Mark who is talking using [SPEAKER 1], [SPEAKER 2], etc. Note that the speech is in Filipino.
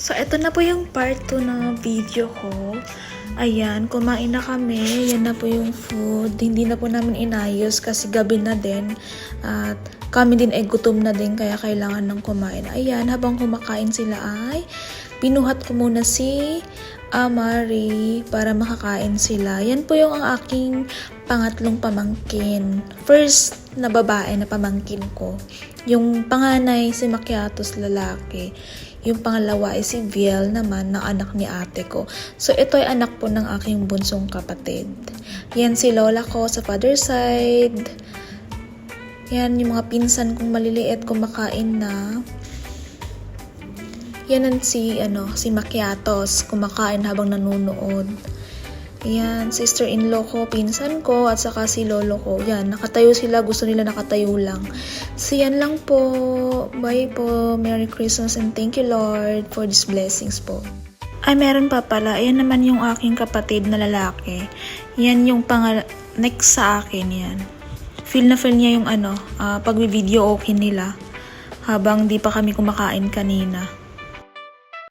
[SPEAKER 1] So, ito na po yung part 2 ng video ko. Ayan, kumain na kami. Yan na po yung food. Hindi na po namin inayos kasi gabi na din. At kami din ay gutom na din kaya kailangan ng kumain. Ayan, habang kumakain sila ay pinuhat ko muna si Amari para makakain sila. Yan po yung ang aking pangatlong pamangkin. First na babae na pamangkin ko. Yung panganay si Macchiatos lalaki. Yung pangalawa ay si Viel naman na anak ni ate ko. So ito ay anak po ng aking bunsong kapatid. Yan si lola ko sa father side. Yan yung mga pinsan kong maliliit kumakain na. Yan ang si Macchiatos kumakain habang nanonood. Yan, sister-in-law ko, pinsan ko, at saka si lolo ko. Yan, nakatayo sila. Gusto nila nakatayo lang. So, yan lang po. Bye po. Merry Christmas and thank you, Lord, for these blessings po. Ay, meron pa pala. Yan naman yung aking kapatid na lalaki. Yan yung next sa akin, yan. Feel na feel niya yung pag-video okay nila. Habang di pa kami kumakain kanina.